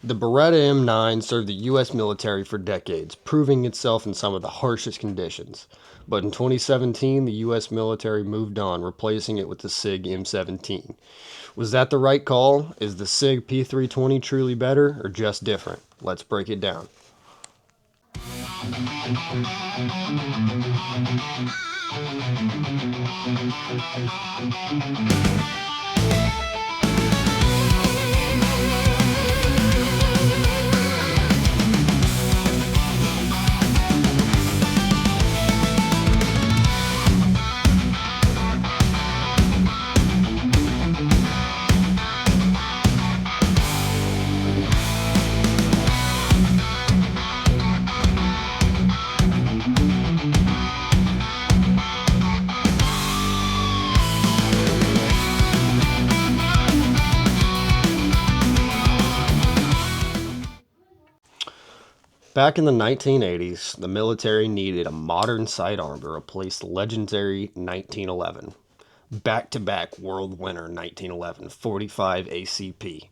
The Beretta M9 served the U.S. military for decades, proving itself in some of the harshest conditions. But in 2017, the U.S. military moved on, replacing it with the Sig M17. Was that the right call? Is the Sig P320 truly better, or just different? Let's break it down. Back in the 1980s, the military needed a modern sidearm to replace the legendary 1911. Back-to-back world winner 1911 45 ACP.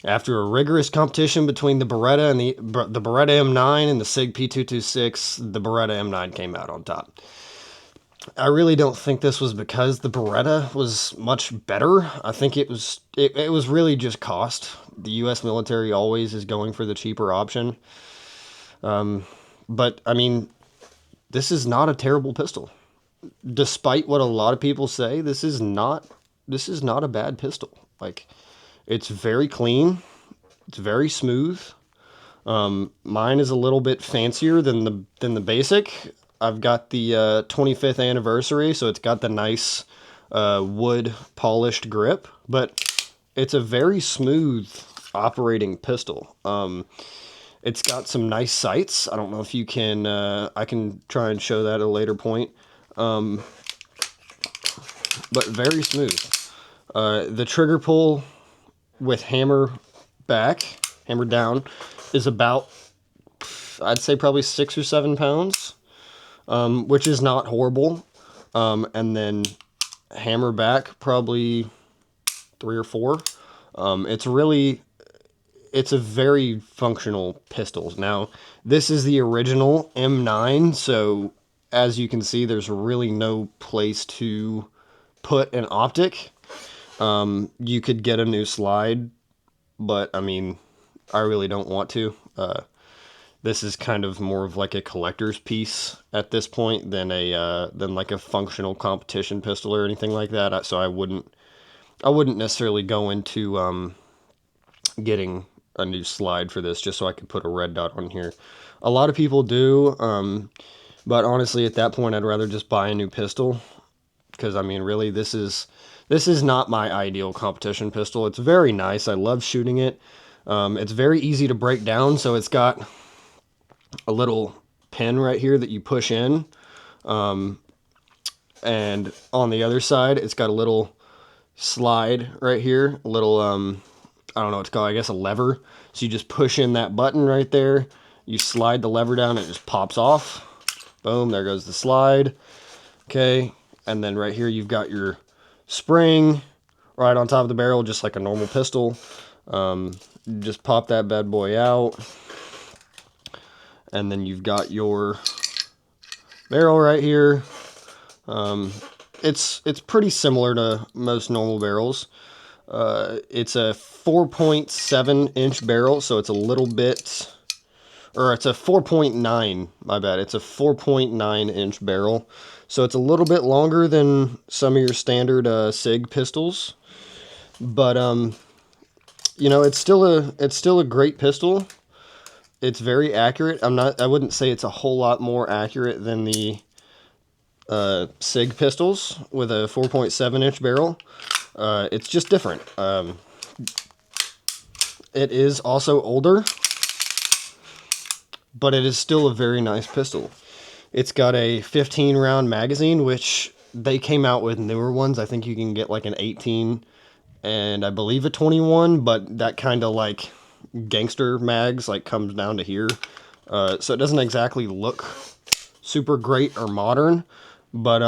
After a rigorous competition between the Beretta and the Beretta M9 and the Sig P226, the Beretta M9 came out on top. I really don't think this was because the Beretta was much better. I think it was really just cost. The U.S. military always is going for the cheaper option. But I mean, this is not a terrible pistol. Despite what a lot of people say, this is not a bad pistol. Like, it's very clean. It's very smooth. Mine is a little bit fancier than the basic. I've got the 25th anniversary, so it's got the nice wood polished grip, but it's a very smooth operating pistol. It's got some nice sights. I don't know if you can, I can try and show that at a later point. But very smooth. The trigger pull with hammer down, is about, I'd say probably 6 or 7 pounds, which is not horrible. And then hammer back, probably 3 or 4. It's a very functional pistol. Now, this is the original M9, so as you can see, there's really no place to put an optic. You could get a new slide, but I mean, I really don't want to. This is kind of more of like a collector's piece at this point than like a functional competition pistol or anything like that. So I wouldn't necessarily go into getting a new slide for this just so I could put a red dot on here. A lot of people do, but honestly, at that point, I'd rather just buy a new pistol, because I mean, really, this is not my ideal competition pistol. It's very nice. I love shooting it. It's very easy to break down, so it's got a little pin right here that you push in, and on the other side, it's got a little slide right here, a little I don't know what it's called, I guess a lever. So you just push in that button right there, you slide the lever down, it just pops off. Boom, there goes the slide. Okay, and then right here you've got your spring right on top of the barrel, just like a normal pistol. Just pop that bad boy out, and then you've got your barrel right here. It's pretty similar to most normal barrels. It's a 4.7 inch barrel, so it's a little bit, or it's a 4.9, my bad. It's a 4.9 inch barrel, so it's a little bit longer than some of your standard Sig pistols, but you know, it's still a great pistol. It's very accurate. I wouldn't say it's a whole lot more accurate than the Sig pistols with a 4.7 inch barrel. It's just different. It is also older, but it is still a very nice pistol. It's got a 15 round magazine, which they came out with newer ones. I think you can get like an 18 and I believe a 21, but that kind of like gangster mags like comes down to here. So it doesn't exactly look super great or modern, but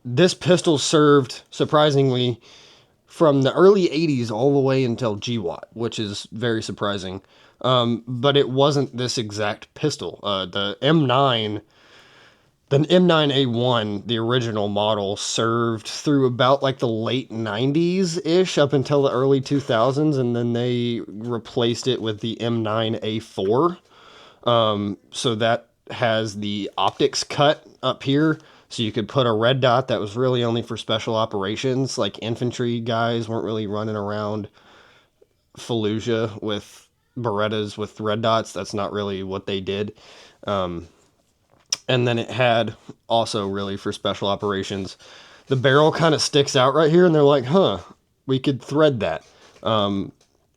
this pistol served, surprisingly, from the early 80s all the way until GWAT, which is very surprising. But it wasn't this exact pistol. The M9, the M9A1, the original model, served through about like the late 90s-ish up until the early 2000s, and then they replaced it with the M9A4. So that has the optics cut up here. So you could put a red dot that was really only for special operations. Like infantry guys weren't really running around Fallujah with Berettas with red dots. That's not really what they did. And then it had also really for special operations. The barrel kind of sticks out right here, and they're like, huh, we could thread that. And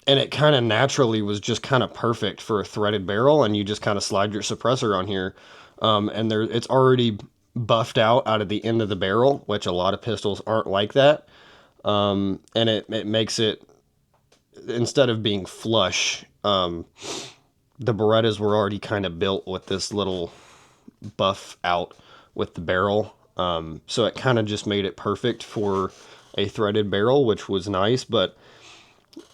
it kind of naturally was just kind of perfect for a threaded barrel, and you just kind of slide your suppressor on here, and it's already buffed out of the end of the barrel, which a lot of pistols aren't like that, and it makes it, instead of being flush, the Berettas were already kind of built with this little buff out with the barrel, so it kind of just made it perfect for a threaded barrel, which was nice, but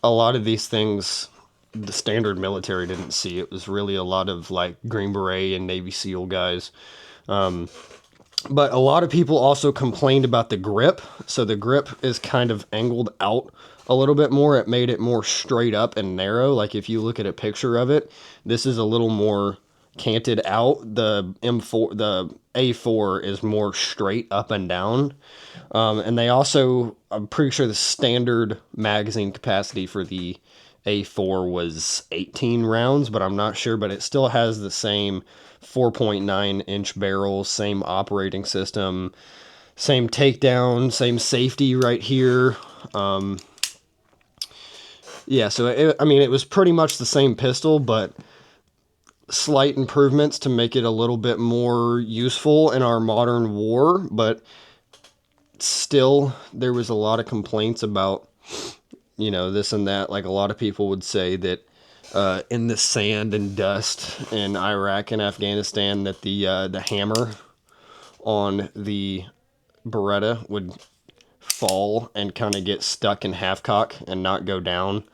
a lot of these things the standard military didn't see. It was really a lot of like Green Beret and Navy SEAL guys. But a lot of people also complained about the grip. So the grip is kind of angled out a little bit more. It made it more straight up and narrow. Like if you look at a picture of it, this is a little more canted out. The A4 is more straight up and down. And they also, I'm pretty sure the standard magazine capacity for the A4 was 18 rounds, but I'm not sure. But it still has the same 4.9-inch barrels, same operating system, same takedown, same safety right here. Yeah, so it was pretty much the same pistol, but slight improvements to make it a little bit more useful in our modern war. But still, there was a lot of complaints about, this and that. Like a lot of people would say that in the sand and dust in Iraq and Afghanistan, that the hammer on the Beretta would fall and kind of get stuck in half cock and not go down.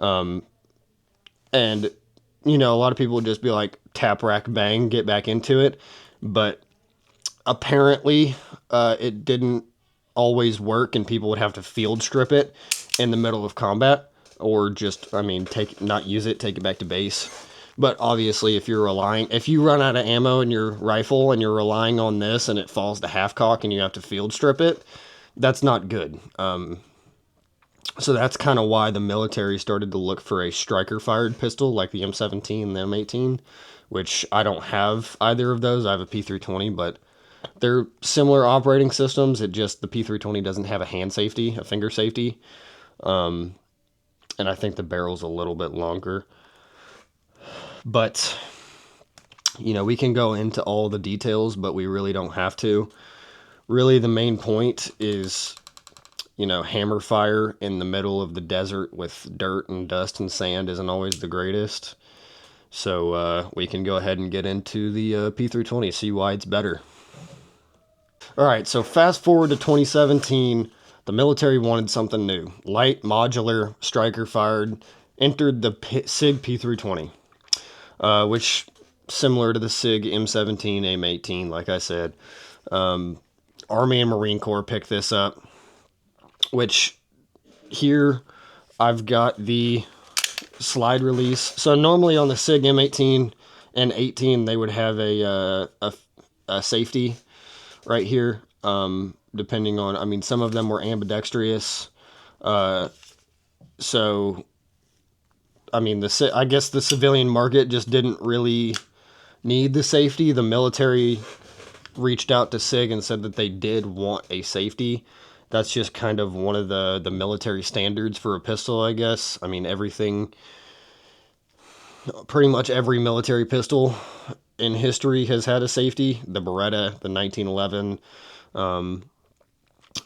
And a lot of people would just be like, tap, rack, bang, get back into it. But apparently, it didn't always work, and people would have to field strip it in the middle of combat, or just, not use it, take it back to base. But obviously, if you run out of ammo in your rifle and you're relying on this and it falls to half cock and you have to field strip it, that's not good. So that's kind of why the military started to look for a striker-fired pistol like the M17 and the M18, which I don't have either of those. I have a P320, but they're similar operating systems. It just, the P320 doesn't have a hand safety, a finger safety. And I think the barrel's a little bit longer. But, we can go into all the details, but we really don't have to. Really, the main point is, hammer fire in the middle of the desert with dirt and dust and sand isn't always the greatest. So we can go ahead and get into the P320, see why it's better. All right, so fast forward to 2017, the military wanted something new. Light, modular, striker-fired, entered the Sig P320, which, similar to the Sig M17 and M18, like I said. Army and Marine Corps picked this up, which here I've got the slide release. So normally on the Sig M18 and 18, they would have a safety right here, depending on, some of them were ambidextrous. So, I guess the civilian market just didn't really need the safety. The military reached out to Sig and said that they did want a safety. That's just kind of one of the military standards for a pistol, I guess. Pretty much every military pistol in history has had a safety. The Beretta, the 1911.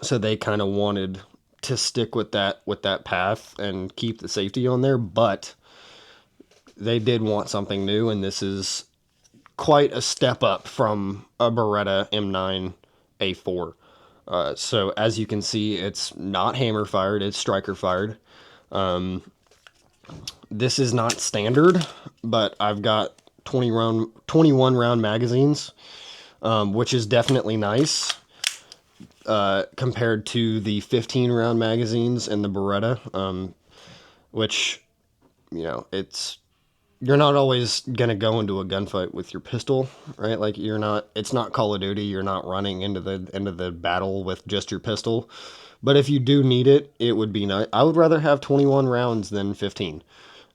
So they kind of wanted to stick with that path and keep the safety on there, but they did want something new, and this is quite a step up from a Beretta M9 A4. So as you can see, it's not hammer fired, it's striker fired. This is not standard, but I've got 21 round magazines, which is definitely nice compared to the 15 round magazines in the Beretta, which, you know, you're not always gonna go into a gunfight with your pistol, right? Like it's not Call of Duty. You're not running into the battle with just your pistol. But if you do need it, it would be nice. I would rather have 21 rounds than 15.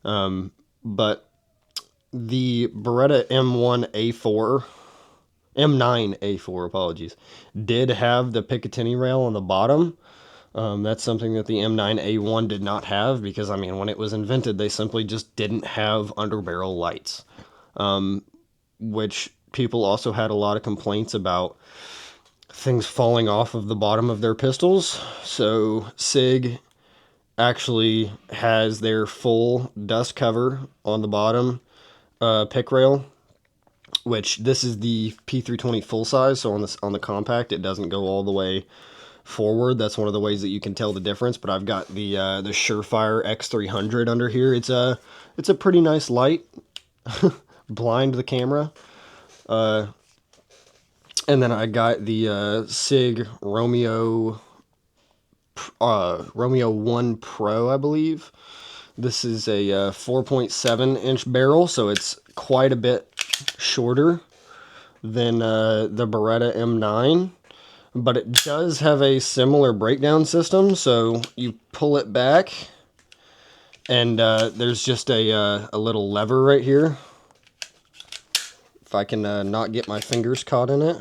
But the Beretta M9A4, apologies, did have the Picatinny rail on the bottom. That's something that the M9A1 did not have because, I mean, when it was invented, they simply just didn't have underbarrel lights, which people also had a lot of complaints about things falling off of the bottom of their pistols. So Sig actually has their full dust cover on the bottom pick rail, which this is the P320 full size. So on the compact, it doesn't go all the way forward. That's one of the ways that you can tell the difference. But I've got the Surefire X300 under here. It's a pretty nice light. Blind the camera. And then I got the Sig Romeo 1 Pro, I believe. This is a 4.7 inch barrel, so it's quite a bit shorter than the Beretta M9. But it does have a similar breakdown system, so you pull it back, and there's just a little lever right here. If I can not get my fingers caught in it.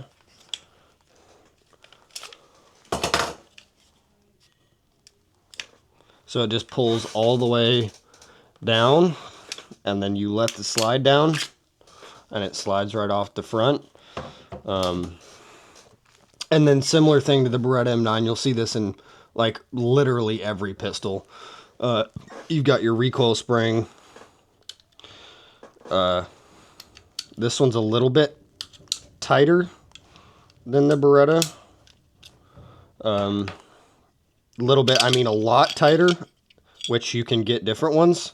So it just pulls all the way down, and then you let the slide down, and it slides right off the front. And then similar thing to the Beretta M9, you'll see this in like literally every pistol. You've got your recoil spring. This one's a little bit tighter than the Beretta. Little bit, I mean a lot tighter, which you can get different ones.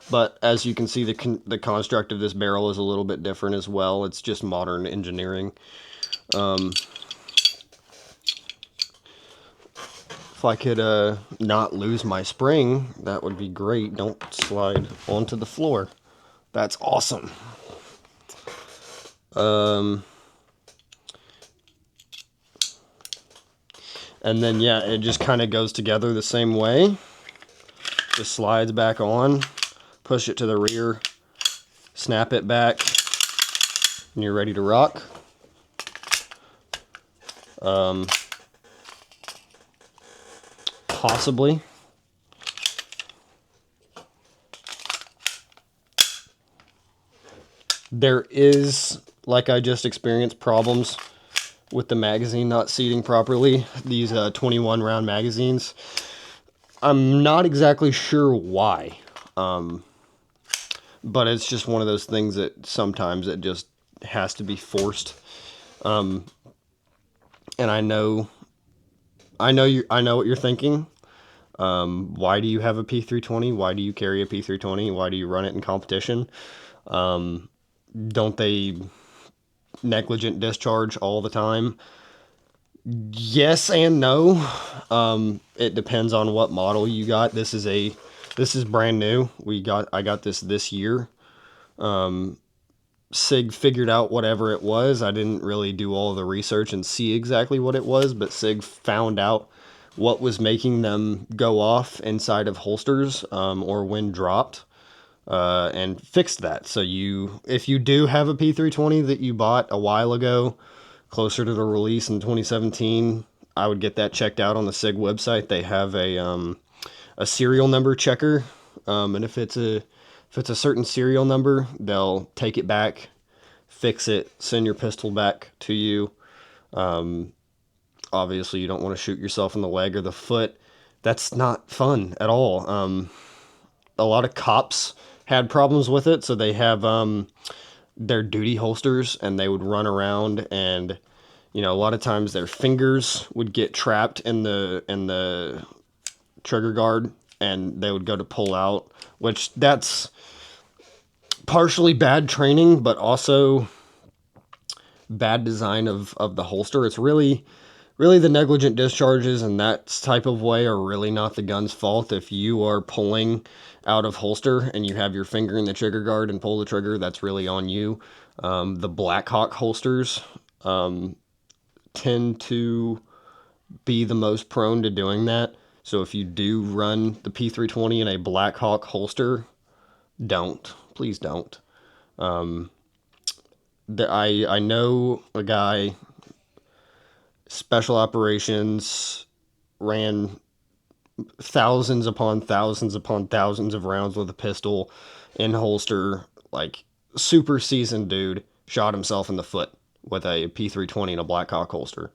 But as you can see, the construct of this barrel is a little bit different as well. It's just modern engineering. If I could not lose my spring, that would be great. Don't slide onto the floor. That's awesome. And then, yeah, it just kind of goes together the same way. Just slides back on, push it to the rear, snap it back, and you're ready to rock. Possibly. There is, like I just experienced, problems with the magazine not seating properly. These 21 round magazines. I'm not exactly sure why. But it's just one of those things that sometimes it just has to be forced. And I know what you're thinking. Why do you have a P320? Why do you carry a P320? Why do you run it in competition? Don't they negligent discharge all the time? Yes and no. It depends on what model you got. This is brand new. I got this year. Sig figured out whatever it was. I didn't really do all the research and see exactly what it was, but Sig found out what was making them go off inside of holsters or when dropped, and fixed that. So if you do have a P320 that you bought a while ago, closer to the release in 2017, I would get that checked out on the Sig website. They have a serial number checker, and if it's a certain serial number, they'll take it back, fix it, send your pistol back to you. Obviously, you don't want to shoot yourself in the leg or the foot. That's not fun at all. A lot of cops had problems with it, so they have their duty holsters, and they would run around and You know, a lot of times their fingers would get trapped in the trigger guard, and they would go to pull out, which that's partially bad training, but also bad design of the holster. It's really the negligent discharges and that type of way are really not the gun's fault. If you are pulling out of holster and you have your finger in the trigger guard and pull the trigger, that's really on you. The Blackhawk holsters tend to be the most prone to doing that. So if you do run the P320 in a Blackhawk holster, don't. Please don't. I know a guy, special operations, ran thousands upon thousands upon thousands of rounds with a pistol in holster, like super seasoned dude, shot himself in the foot with a P320 in a Blackhawk holster.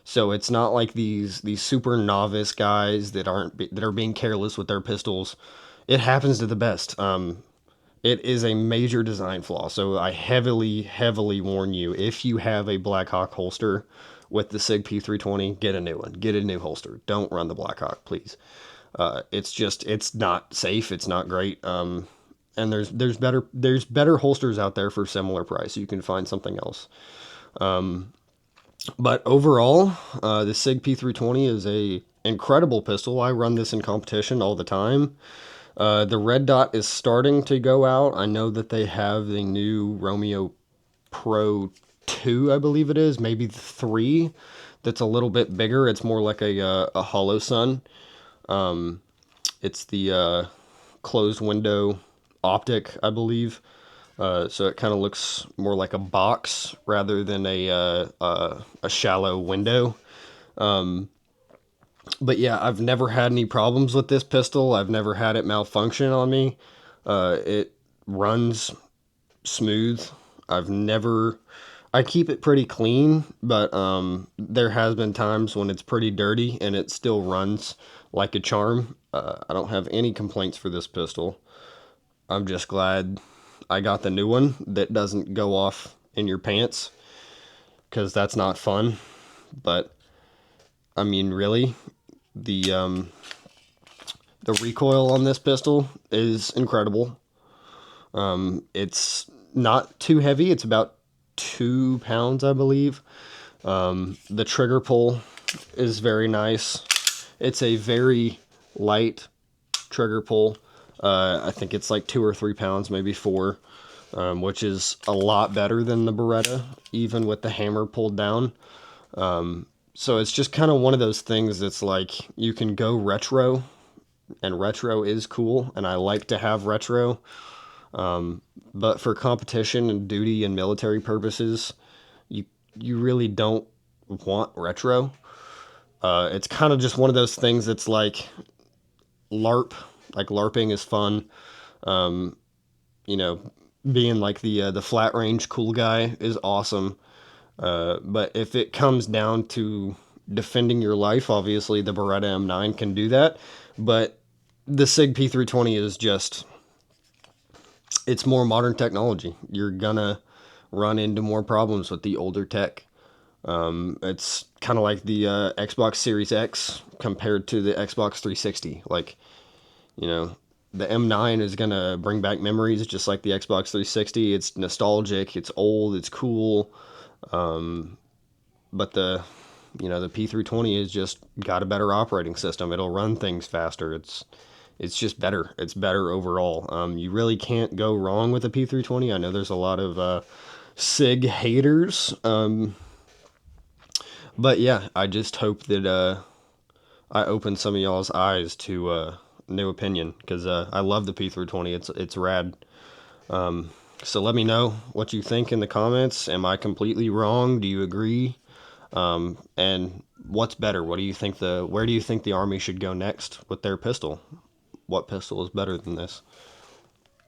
So it's not like these super novice guys that are being careless with their pistols. It happens to the best. It is a major design flaw. So I heavily warn you, if you have a Blackhawk holster with the Sig P320, get a new one. Get a new holster. Don't run the Blackhawk, please. It's not safe. It's not great. And there's better holsters out there for similar price. You can find something else. But overall, the Sig P320 is a incredible pistol. I run this in competition all the time. The red dot is starting to go out. I know that they have the new Romeo Pro 2, I believe it is, maybe the 3, that's a little bit bigger. It's more like a hollow sun. It's the closed window optic, I believe. So it kind of looks more like a box rather than a shallow window. But yeah, I've never had any problems with this pistol. I've never had it malfunction on me. It runs smooth. I keep it pretty clean, but there has been times when it's pretty dirty and it still runs like a charm. I don't have any complaints for this pistol. I'm just glad I got the new one that doesn't go off in your pants, because that's not fun. But I mean, really, the the recoil on this pistol is incredible. It's not too heavy. It's about 2 pounds, I believe. The trigger pull is very nice. It's a very light trigger pull. I think it's like 2 or 3 pounds, maybe 4, which is a lot better than the Beretta, even with the hammer pulled down. So it's just kind of one of those things that's like, you can go retro, and retro is cool, and I like to have retro. But for competition and duty and military purposes, you really don't want retro. It's kind of just one of those things that's like LARPing is fun. You know, being like the flat range cool guy is awesome. But if it comes down to defending your life, obviously the Beretta M9 can do that. But the Sig P320 is just, it's more modern technology. You're gonna run into more problems with the older tech. It's kind of like the Xbox Series X compared to the Xbox 360. Like, you know, the M9 is gonna bring back memories just like the Xbox 360. It's nostalgic, it's old, it's cool. But the P320 has just got a better operating system. It'll run things faster. It's just better. It's better overall. You really can't go wrong with a P320. I know there's a lot of Sig haters. But yeah, I just hope that I open some of y'all's eyes to new opinion, because I love the P320. It's rad. So let me know what you think in the comments. Am I completely wrong? Do you agree? And what's better? Where do you think the Army should go next with their pistol? What pistol is better than this?